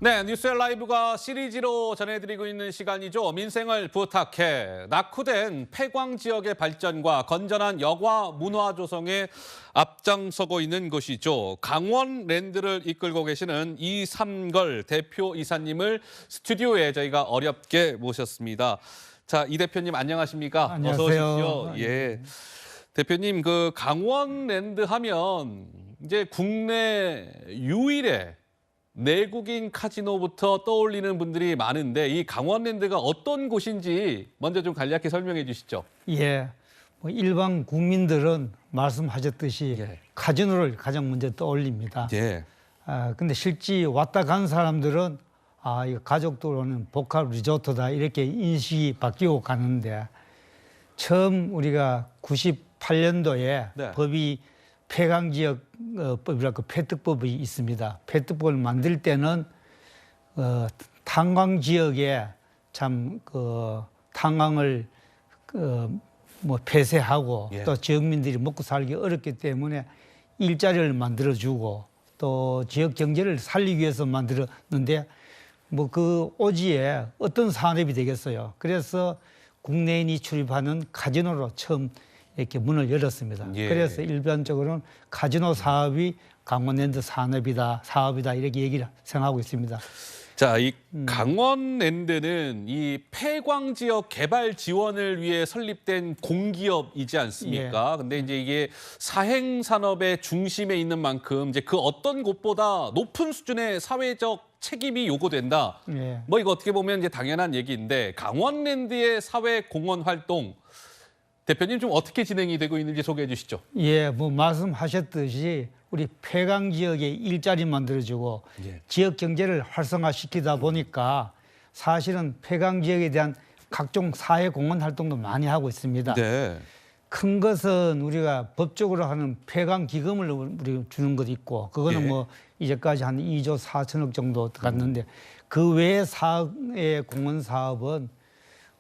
네, 뉴스의 라이브가 시리즈로 전해드리고 있는 시간이죠. 민생을 부탁해. 낙후된 폐광 지역의 발전과 건전한 여가 문화 조성에 앞장서고 있는 곳이죠. 강원랜드를 이끌고 계시는 이삼걸 대표 이사님을 스튜디오에 저희가 어렵게 모셨습니다. 자, 이 대표님 안녕하십니까? 안녕하세요. 어서 오십시오. 예. 대표님, 그 강원랜드 하면 이제 국내 유일의 내국인 카지노부터 떠올리는 분들이 많은데 이 강원랜드가 어떤 곳인지 먼저 좀 간략히 설명해 주시죠. 예, 일반 국민들은 말씀하셨듯이 예. 카지노를 가장 먼저 떠올립니다. 예. 근데 실제 왔다 간 사람들은 이거 가족들로는 복합 리조트다 이렇게 인식이 바뀌고 가는데 처음 우리가 98년도에 네. 법이 폐광지역 법이라고 폐특법이 있습니다. 폐특법을 만들 때는 탄광 지역에 참 탄광을 폐쇄하고 예. 또 지역민들이 먹고 살기 어렵기 때문에 일자리를 만들어주고 또 지역 경제를 살리기 위해서 만들었는데 그 오지에 어떤 산업이 되겠어요. 그래서 국내인이 출입하는 카지노로 처음 이렇게 문을 열었습니다. 예. 그래서 일반적으로는 카지노 사업이 강원랜드 사업이다 이렇게 얘기를 생각하고 있습니다. 자, 이 강원랜드는 이 폐광 지역 개발 지원을 위해 설립된 공기업이지 않습니까? 근데 이제 이게 사행 산업의 중심에 있는 만큼 이제 그 어떤 곳보다 높은 수준의 사회적 책임이 요구된다. 예. 이거 어떻게 보면 이제 당연한 얘기인데 강원랜드의 사회 공헌 활동 대표님 좀 어떻게 진행이 되고 있는지 소개해 주시죠. 예, 말씀하셨듯이 우리 폐광 지역에 일자리 만들어주고 예. 지역 경제를 활성화시키다 보니까 사실은 폐광 지역에 대한 각종 사회 공헌 활동도 많이 하고 있습니다. 네. 큰 것은 우리가 법적으로 하는 폐광 기금을 우리 주는 것도 있고 그거는 예. 이제까지 한 2조 4천억 정도 갔는데 그 외의 사회 공헌 사업은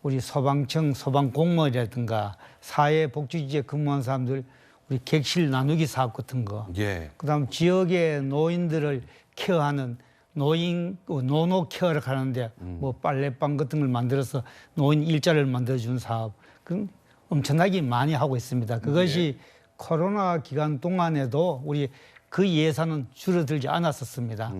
우리 소방청, 소방공무원이라든가 사회복지지에 근무한 사람들 우리 객실 나누기 사업 같은 거. 예. 그다음 지역의 노인들을 케어하는 노노 케어를 하는데 빨래방 같은 걸 만들어서 노인 일자리를 만들어주는 사업. 그 엄청나게 많이 하고 있습니다. 그것이 코로나 기간 동안에도 우리 그 예산은 줄어들지 않았었습니다.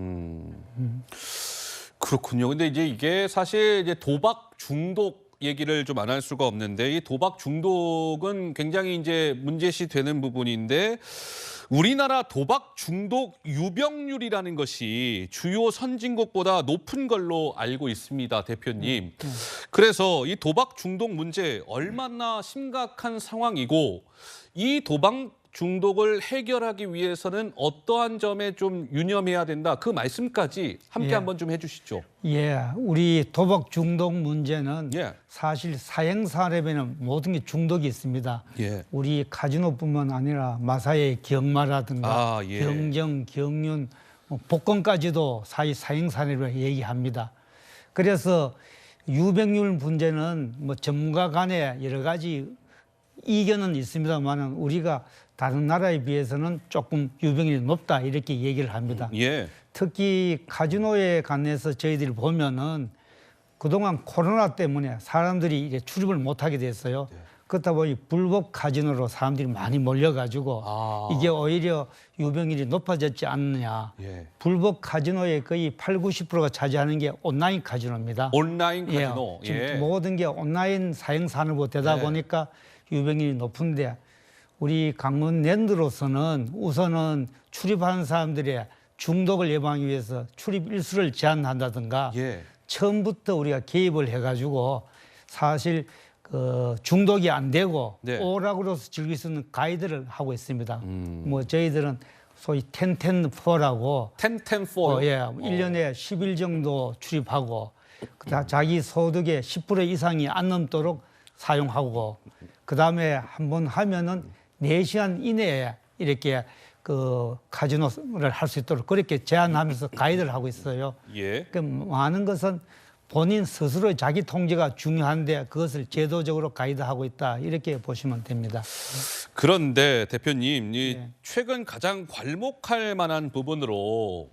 그렇군요. 근데 이제 이게 사실 이제 도박 중독 얘기를 좀 안 할 수가 없는데 이 도박 중독은 굉장히 이제 문제시 되는 부분인데 우리나라 도박 중독 유병률이라는 것이 주요 선진국보다 높은 걸로 알고 있습니다, 대표님. 그래서 이 도박 중독 문제 얼마나 심각한 상황이고 이 도박 중독을 해결하기 위해서는 어떠한 점에 좀 유념해야 된다. 그 말씀까지 함께 예. 한번 좀 해주시죠. 예, 우리 도박 중독 문제는 예. 사실 사행 산업에는 모든 게 중독이 있습니다. 예. 우리 카지노뿐만 아니라 마사의 경마라든가 예. 경정, 경륜, 복권까지도 사행 산업을 얘기합니다. 그래서 유병률 문제는 전문가 간에 여러 가지 이견은 있습니다만은 우리가 다른 나라에 비해서는 조금 유병률이 높다 이렇게 얘기를 합니다. 예. 특히 카지노에 관해서 저희들이 보면은 그동안 코로나 때문에 사람들이 이제 출입을 못하게 됐어요. 그렇다 보니 불법 카지노로 사람들이 많이 몰려가지고 이게 오히려 유병률이 높아졌지 않느냐. 예. 불법 카지노의 거의 80~90%가 차지하는 게 온라인 카지노입니다. 온라인 카지노. 지금 예. 모든 게 온라인 사행 산업으로 되다 네. 보니까 유병률이 높은데 우리 강원랜드로서는 우선은 출입하는 사람들의 중독을 예방하기 위해서 출입 일수를 제한한다든가 예. 처음부터 우리가 개입을 해가지고 사실 중독이 안 되고 네. 오락으로서 즐길 수 있는 가이드를 하고 있습니다. 저희들은 소위 10-10-4라고 10-10-4. 예, 1년에 10일 정도 출입하고 자기 소득의 10% 이상이 안 넘도록 사용하고 그다음에 한번 하면은 4시간 이내에 이렇게 카지노를 할 수 있도록 그렇게 제한하면서 가이드를 하고 있어요. 예. 그 많은 것은 본인 스스로의 자기 통제가 중요한데 그것을 제도적으로 가이드하고 있다 이렇게 보시면 됩니다. 그런데 대표님, 최근 가장 괄목할 만한 부분으로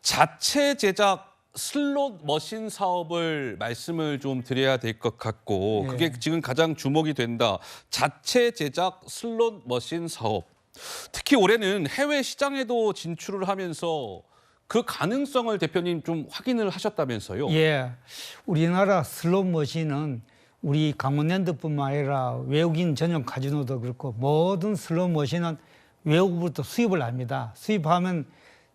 자체 제작 슬롯 머신 사업을 말씀을 좀 드려야 될 것 같고 예. 그게 지금 가장 주목이 된다. 자체 제작 슬롯 머신 사업. 특히 올해는 해외 시장에도 진출을 하면서 그 가능성을 대표님 좀 확인을 하셨다면서요? 예, 우리나라 슬롯 머신은 우리 강원랜드뿐만 아니라 외국인 전용 카지노도 그렇고 모든 슬롯 머신은 외국부터 수입을 합니다. 수입하면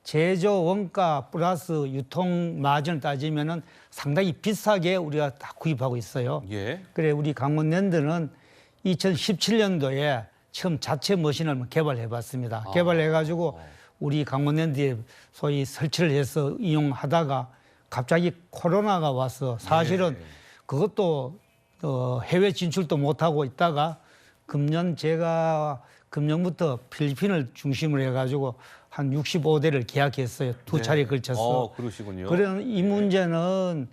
제조 원가 플러스 유통 마진을 따지면은 상당히 비싸게 우리가 다 구입하고 있어요. 예. 그래 우리 강원랜드는 2017년도에 처음 자체 머신을 개발해봤습니다. 개발해가지고 우리 강원랜드에 소위 설치를 해서 이용하다가 갑자기 코로나가 와서 사실은 그것도 해외 진출도 못하고 있다가 금년부터 필리핀을 중심으로 해가지고 한 65대를 계약했어요. 두 차례에 걸쳐서. 그러시군요. 그런 이 문제는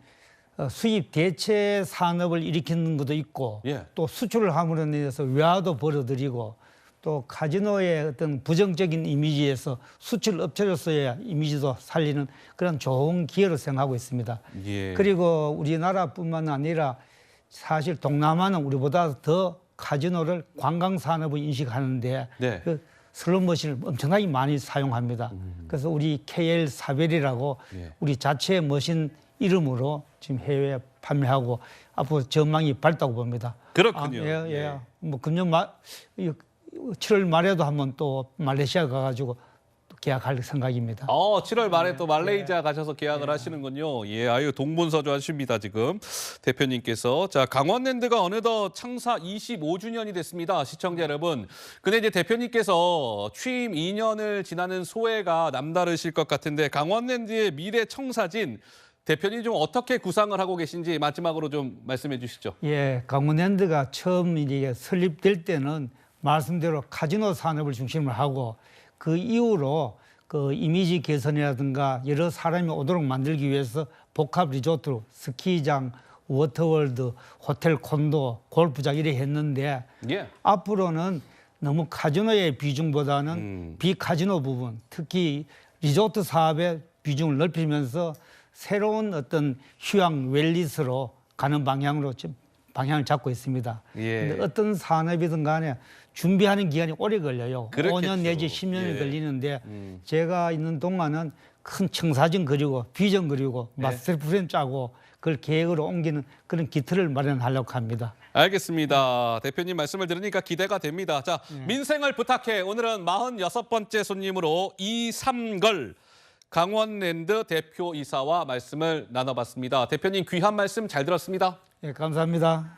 수입 대체 산업을 일으키는 것도 있고 예. 또 수출을 함으로 인해서 외화도 벌어들이고 또 카지노의 어떤 부정적인 이미지에서 수출 업체로서의 이미지도 살리는 그런 좋은 기회로 생각하고 있습니다. 예. 그리고 우리나라뿐만 아니라 사실 동남아는 우리보다 더 카지노를 관광 산업을 인식하는데 네. 그 슬롯 머신을 엄청나게 많이 사용합니다. 그래서 우리 KL 사벨이라고 예. 우리 자체 머신 이름으로 지금 해외에 판매하고 앞으로 전망이 밝다고 봅니다. 그렇군요. 예. 뭐 금년 7월 말에도 한번 또 말레이시아 가가지고 또 계약할 생각입니다. 7월 말에 또 말레이시아 가셔서 계약을 하시는군요. 예, 아유 동분서주하십니다 지금 대표님께서. 자, 강원랜드가 어느덧 창사 25주년이 됐습니다, 시청자 여러분. 근데 이제 대표님께서 취임 2년을 지나는 소회가 남다르실 것 같은데 강원랜드의 미래 청사진 대표님 좀 어떻게 구상을 하고 계신지 마지막으로 좀 말씀해 주시죠. 예, 강원랜드가 처음 이제 설립될 때는 말씀대로 카지노 산업을 중심으로 하고 그 이후로 그 이미지 개선이라든가 여러 사람이 오도록 만들기 위해서 복합 리조트, 스키장, 워터월드, 호텔 콘도, 골프장 이래 했는데 예. 앞으로는 너무 카지노의 비중보다는 비카지노 부분, 특히 리조트 사업의 비중을 넓히면서 새로운 어떤 휴양 웰리스로 가는 방향으로 지금 방향을 잡고 있습니다. 예. 근데 어떤 산업이든 간에 준비하는 기간이 오래 걸려요. 그렇겠죠. 5년 내지 10년이 예. 걸리는데 제가 있는 동안은 큰 청사진 그리고 비전 그리고 마스터 플랜 짜고 그걸 계획으로 옮기는 그런 기틀을 마련하려고 합니다. 알겠습니다. 대표님 말씀을 들으니까 기대가 됩니다. 자, 민생을 부탁해. 오늘은 46번째 손님으로 이삼걸 강원랜드 대표이사와 말씀을 나눠봤습니다. 대표님 귀한 말씀 잘 들었습니다. 예, 감사합니다.